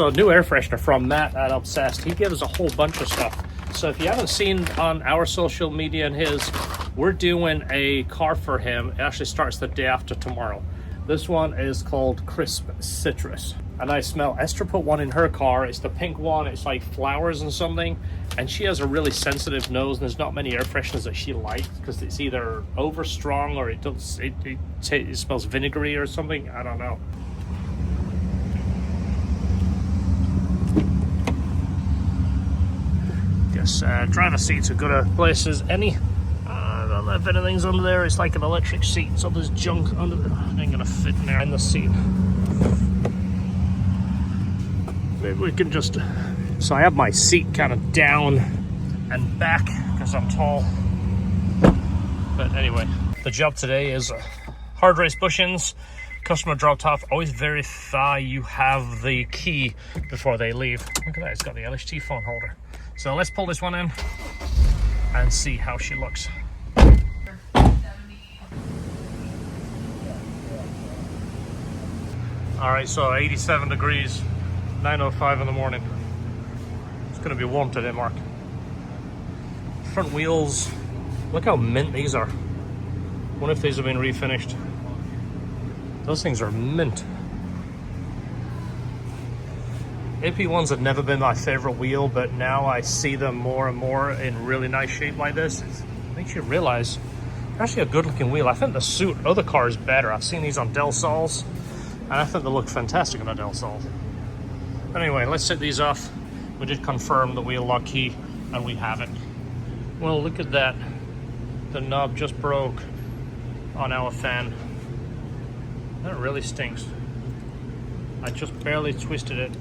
So new air freshener from Matt at Obsessed. He gives a whole bunch of stuff. So if you haven't seen on our social media and his, we're doing a car for him. It actually starts the day after tomorrow. This one is called Crisp Citrus. And I smell, Esther put one in her car. It's the pink one. It's like flowers and something. And she has a really sensitive nose, and there's not many air fresheners that she likes because it's either over strong or it smells vinegary or something. I don't know. Guess driver seats are good at places. I don't know if anything's under there. It's like an electric seat, so there's junk under there. Ain't gonna fit in there in the seat. Maybe we can just... So I have my seat kind of down and back because I'm tall. But anyway, the job today is hard race bushings. Customer dropped off. Always verify you have the key before they leave. Look at that, it's got the LHT phone holder. So let's pull this one in and see how she looks. All right, so 87 degrees, 9:05 in the morning. It's gonna be warm today, Mark. Front wheels, look how mint these are. Wonder if these have been refinished. Those things are mint. AP ones have never been my favorite wheel, but now I see them more and more in really nice shape like this. It makes you realize they're actually a good looking wheel. I think the suit other cars better. I've seen these on Del Sols, and I think they look fantastic on a Del Sol. But anyway, let's set these off. We did confirm the wheel lock key, and we have it. Well, look at that. The knob just broke on our fan. That really stinks. I just barely twisted it,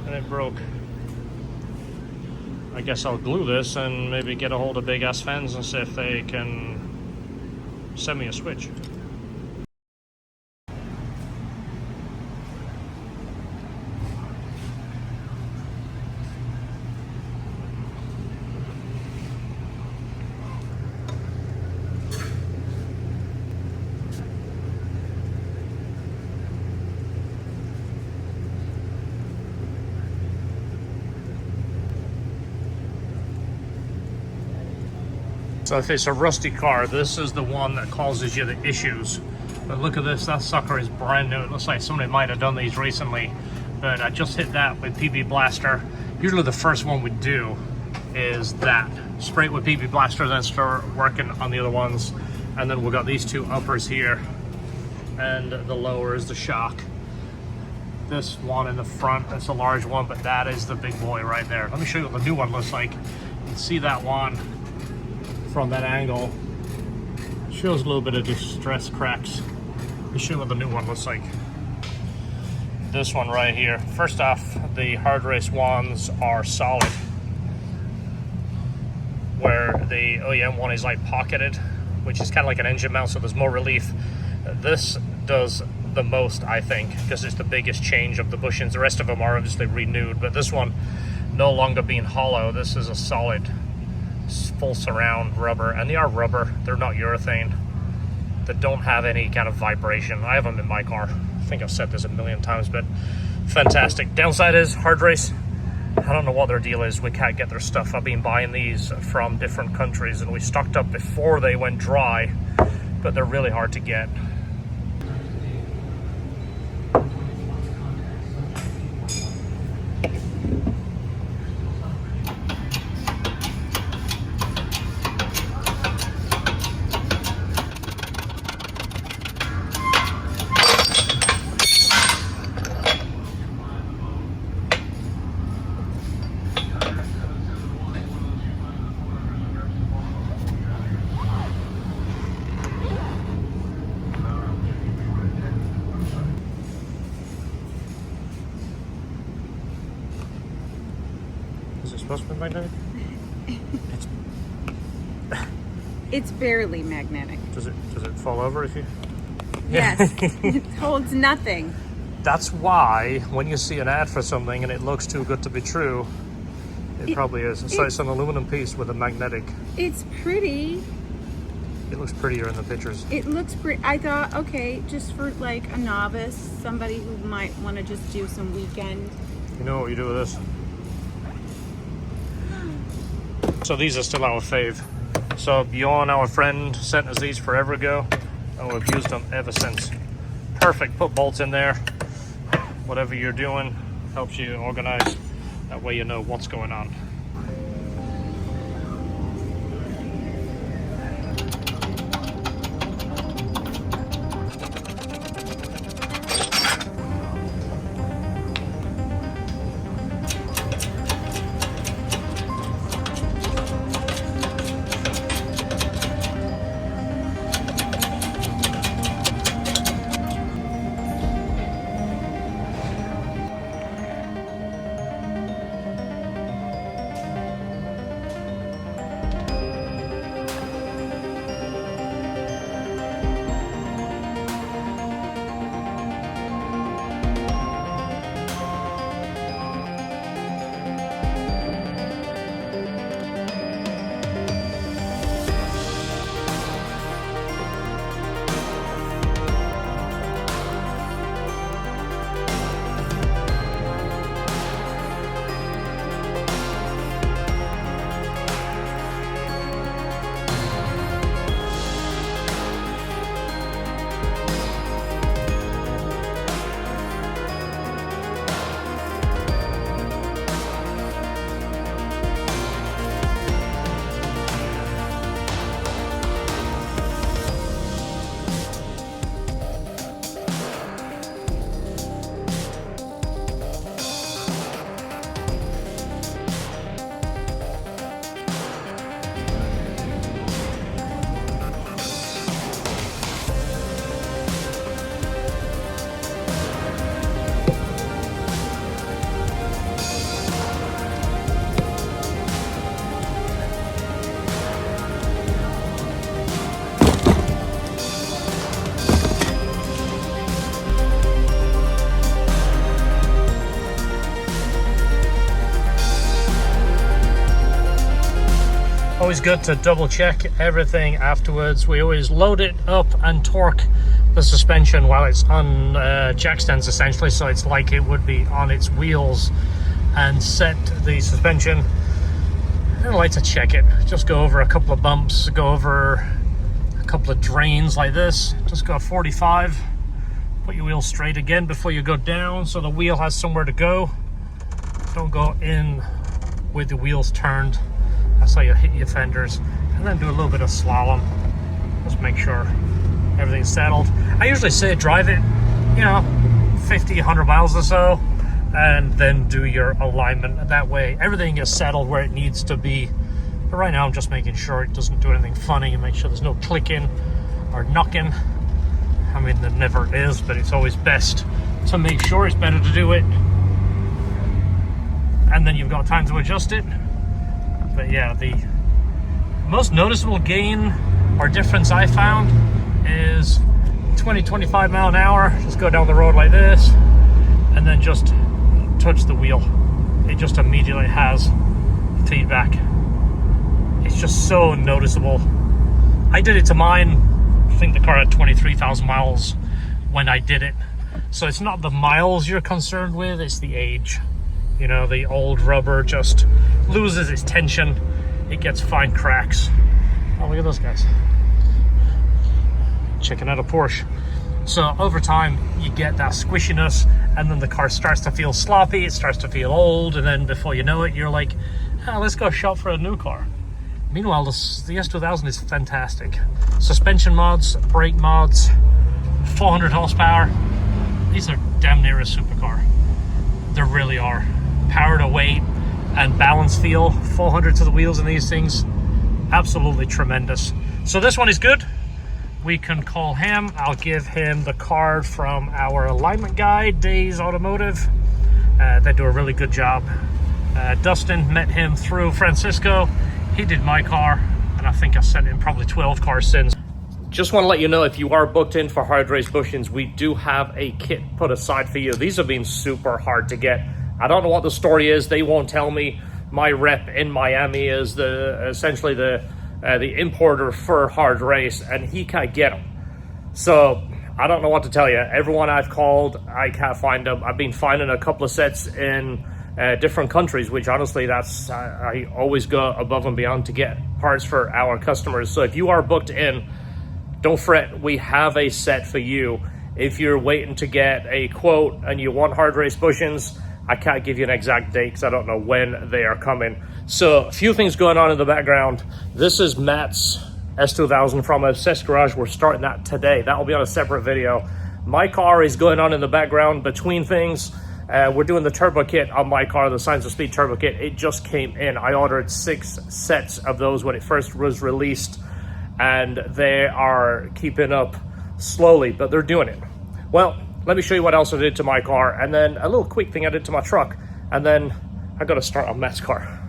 and it broke. I guess I'll glue this and maybe get a hold of Big Ass Fans and see if they can send me a switch. So if it's a rusty car, this is the one that causes you the issues. But look at this, that sucker is brand new. It looks like somebody might have done these recently, but I just hit that with PB Blaster. Usually the first one we do is that. Spray it with PB Blaster, then start working on the other ones. And then we've got these two uppers here, and the lower is the shock. This one in the front, that's a large one, but that is the big boy right there. Let me show you what the new one looks like. You can see that one from that angle. Shows a little bit of distress cracks. Let me show you what the new one looks like. This one right here. First off, the hard race ones are solid, where the OEM one is like pocketed, which is kind of like an engine mount, so there's more relief. This does the most, I think, because it's the biggest change of the bushings. The rest of them are obviously renewed, but this one no longer being hollow. This is a solid full surround rubber, and they are rubber, they're not urethane. They don't have any kind of vibration. I have them in my car. I think I've said this a million times, but fantastic. Downside is hard race, I don't know what their deal is. We can't get their stuff. I've been buying these from different countries, and we stocked up before they went dry, but they're really hard to get. Is it supposed to be magnetic? It's barely magnetic. Does it fall over if you? Yes, it holds nothing. That's why when you see an ad for something and it looks too good to be true, it probably is. So it's an aluminum piece with a magnetic. It's pretty. It looks prettier in the pictures. It looks pretty. I thought, okay, just for like a novice, somebody who might want to just do some weekend. You know what you do with this? So these are still our fave. So Bjorn, our friend, sent us these forever ago, and we've used them ever since. Perfect. Put bolts in there. Whatever you're doing helps you organize. That way you know what's going on. Always good to double check everything afterwards. We always load it up and torque the suspension while it's on jack stands essentially, so it's like it would be on its wheels, and set the suspension. I don't like to check it. Just go over a couple of bumps, go over a couple of drains like this. Just go 45. Put your wheel straight again before you go down so the wheel has somewhere to go. Don't go in with the wheels turned. That's how you hit your fenders. And then do a little bit of slalom. Just make sure everything's settled. I usually say drive it, 50, 100 miles or so, and then do your alignment. That way everything is settled where it needs to be. But right now I'm just making sure it doesn't do anything funny, and make sure there's no clicking or knocking. I mean, there never is, but it's always best to make sure. It's better to do it, and then you've got time to adjust it. But yeah, the most noticeable gain or difference I found is 20-25 mile an hour. Just go down the road like this and then just touch the wheel. It just immediately has feedback. It's just so noticeable. I did it to mine. I think the car had 23,000 miles when I did it. So it's not the miles you're concerned with, it's the age. The old rubber just loses its tension. It gets fine cracks. Oh, look at those guys. Checking out a Porsche. So over time, you get that squishiness, and then the car starts to feel sloppy, it starts to feel old, and then before you know it, you're like, let's go shop for a new car. Meanwhile, the S2000 is fantastic. Suspension mods, brake mods, 400 horsepower. These are damn near a supercar. They really are. Power to weight and balance feel, 400 to the wheels in these things, absolutely tremendous. So this one is good. We can call him. I'll give him the card from our alignment guy, Days Automotive. They do a really good job. Dustin, met him through Francisco. He did my car, and I think I sent him probably 12 cars since. Just want to let you know, if you are booked in for Hard Race Bushings, we do have a kit put aside for you. These have been super hard to get. I don't know what the story is. They won't tell me. My rep in Miami is essentially the the importer for hard race, and he can't get them. So I don't know what to tell you. Everyone I've called, I can't find them. I've been finding a couple of sets in different countries, which honestly, that's I always go above and beyond to get parts for our customers. So if you are booked in, don't fret, we have a set for you. If you're waiting to get a quote and you want hard race bushings, I can't give you an exact date because I don't know when they are coming. So a few things going on in the background. This is Matt's S2000 from Obsessed Garage. We're starting that today. That will be on a separate video. My car is going on in the background between things. We're doing the turbo kit on my car, the Signs of Speed turbo kit. It just came in. I ordered 6 sets of those when it first was released, and they are keeping up slowly, but they're doing it. Well, let me show you what else I did to my car, and then a little quick thing I did to my truck, and then I got to start on Matt's car.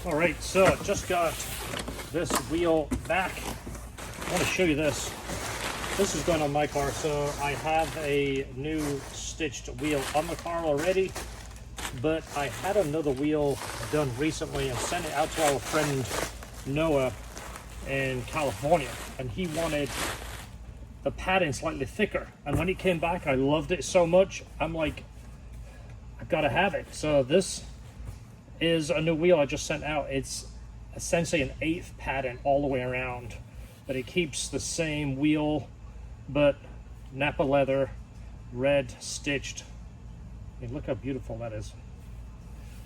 All right, so just got this wheel back. I want to show you this. This is going on my car, so I have a new stitched wheel on the car already, but I had another wheel done recently and sent it out to our friend Noah in California, and he wanted the padding slightly thicker, and when it came back I loved it so much, I'm like, I gotta have it. So this is a new wheel I just sent out. It's essentially an 1/8 padding all the way around, but it keeps the same wheel, but Napa leather, red stitched. I mean, look how beautiful that is.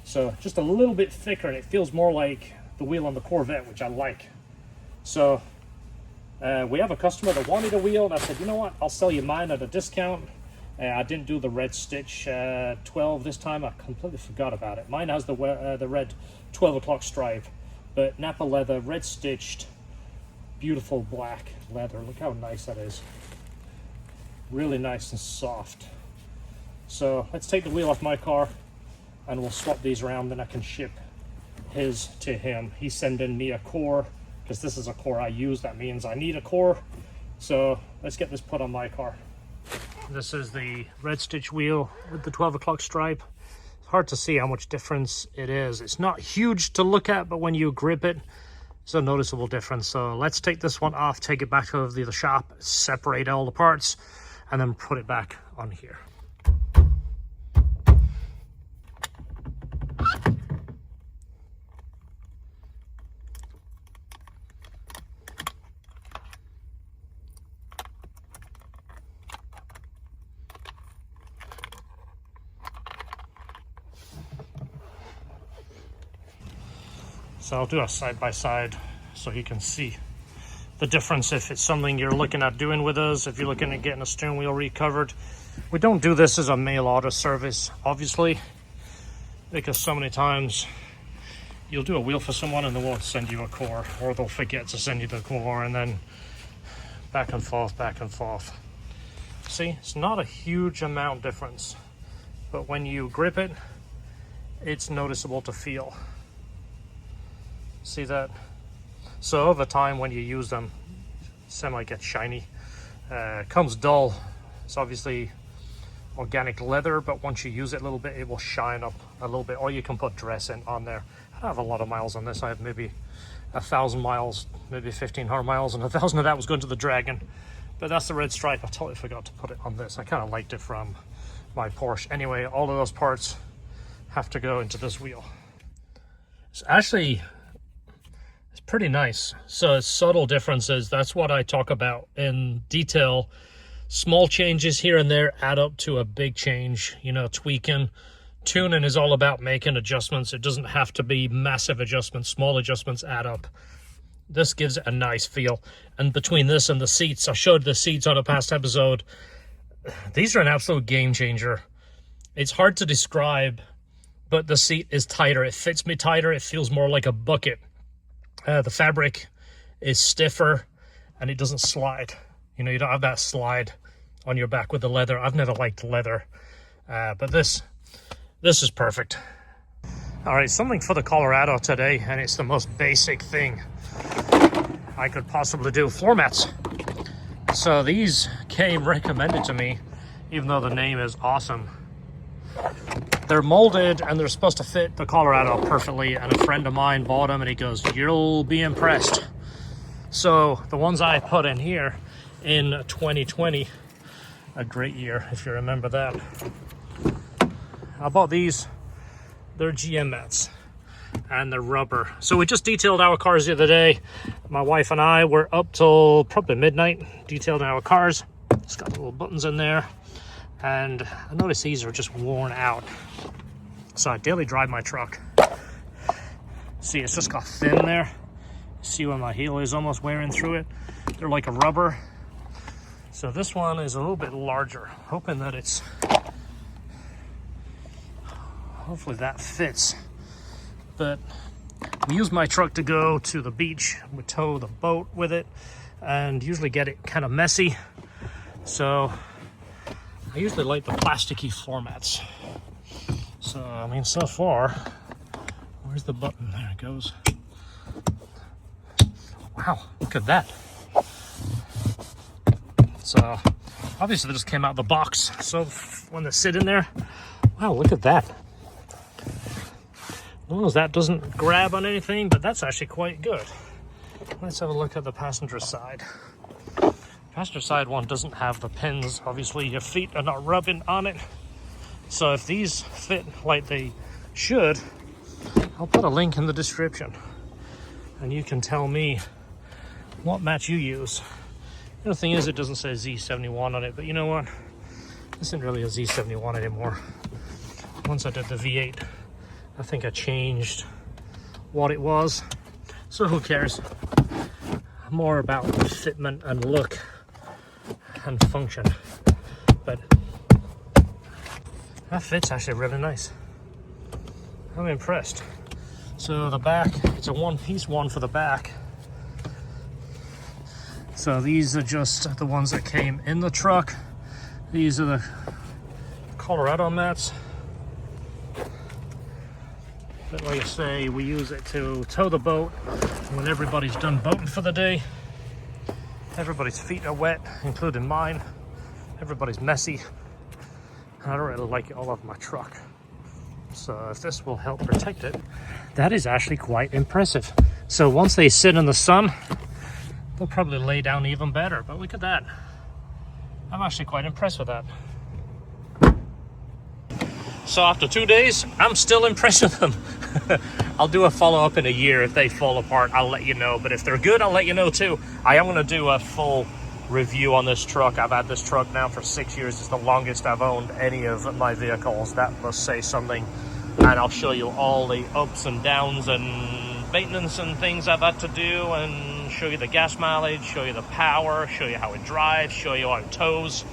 So just a little bit thicker, and it feels more like the wheel on the Corvette, which I like. So we have a customer that wanted a wheel, and I said, you know what, I'll sell you mine at a discount. I didn't do the red stitch 12 this time. I completely forgot about it. Mine has the red 12 o'clock stripe, but Napa leather, red stitched, beautiful black leather. Look how nice that is. Really nice and soft. So let's take the wheel off my car and we'll swap these around, then I can ship his to him. He's sending me a core, because this is a core I use. That means I need a core. So let's get this put on my car. This is the red stitch wheel with the 12 o'clock stripe. It's hard to see how much difference it is. It's not huge to look at, but when you grip it, it's a noticeable difference. So let's take this one off, take it back to the shop, separate all the parts, and then put it back on here. So I'll do a side-by-side so you can see the difference if it's something you're looking at doing with us, if you're looking at getting a steering wheel recovered. We don't do this as a mail order service, obviously, because so many times you'll do a wheel for someone and they won't send you a core, or they'll forget to send you the core, and then back and forth, back and forth. See, it's not a huge amount difference, but when you grip it, it's noticeable to feel. See that? So over time when you use them, semi gets shiny. Comes dull. It's obviously organic leather, but once you use it a little bit, it will shine up a little bit, or you can put dress in on there. I don't have a lot of miles on this. I have maybe 1,000 miles, maybe 1,500 miles, and 1,000 of that was going to the Dragon. But that's the red stripe. I totally forgot to put it on this. I kind of liked it from my Porsche. Anyway, all of those parts have to go into this wheel. It's actually, it's pretty nice. So it's subtle differences. That's what I talk about in detail. Small changes here and there add up to a big change, you know, tweaking. Tuning is all about making adjustments. It doesn't have to be massive adjustments. Small adjustments add up. This gives it a nice feel. And between this and the seats, I showed the seats on a past episode. These are an absolute game changer. It's hard to describe, but the seat is tighter. It fits me tighter. It feels more like a bucket. The fabric is stiffer and it doesn't slide. You know, you don't have that slide on your back with the leather. I've never liked leather, but this is perfect. All right, something for the Colorado today, and it's the most basic thing I could possibly do. Floor mats. So these came recommended to me, even though the name is awesome. They're molded and they're supposed to fit the Colorado perfectly, and a friend of mine bought them and he goes, "You'll be impressed." So the ones I put in here in 2020, a great year if you remember that. I bought these. They're GM mats and they're rubber. So we just detailed our cars the other day. My wife and I were up till probably midnight detailing our cars. It's got little buttons in there, and I noticed these are just worn out. So I daily drive my truck. See, it's just got thin there. See where my heel is almost wearing through it. They're like a rubber. So this one is a little bit larger, hoping that hopefully that fits. But we use my truck to go to the beach. We tow the boat with it and usually get it kind of messy. So I usually like the plasticky floor mats. So, I mean, so far, where's the button? There it goes. Wow, look at that. So obviously they just came out of the box. So when they sit in there, wow, look at that. As long as that doesn't grab on anything, but that's actually quite good. Let's have a look at the passenger side. Passenger side one doesn't have the pins. Obviously your feet are not rubbing on it. So if these fit like they should, I'll put a link in the description and you can tell me what mat you use. The other thing is, it doesn't say Z71 on it, but you know what? This isn't really a Z71 anymore. Once I did the V8, I think I changed what it was. So who cares? More about fitment and look and function. But that fits actually really nice. I'm impressed. So the back, it's a one-piece one for the back. So these are just the ones that came in the truck. These are the Colorado mats. But like I say, we use it to tow the boat when everybody's done boating for the day. Everybody's feet are wet, including mine. Everybody's messy. I don't really like it all over my truck. So if this will help protect it, that is actually quite impressive. So once they sit in the sun, they'll probably lay down even better. But look at that. I'm actually quite impressed with that. So after 2 days, I'm still impressed with them. I'll do a follow-up in a year. If they fall apart, I'll let you know. But if they're good, I'll let you know too. I am going to do a full review on this truck. I've had this truck now for 6 years. It's the longest I've owned any of my vehicles. That must say something. And I'll show you all the ups and downs and maintenance and things I've had to do, and show you the gas mileage, show you the power, show you how it drives, show you how it tows.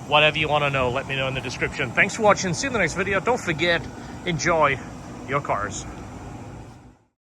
Whatever you want to know, let me know in the description. Thanks for watching. See you in the next video. Don't forget, enjoy your cars.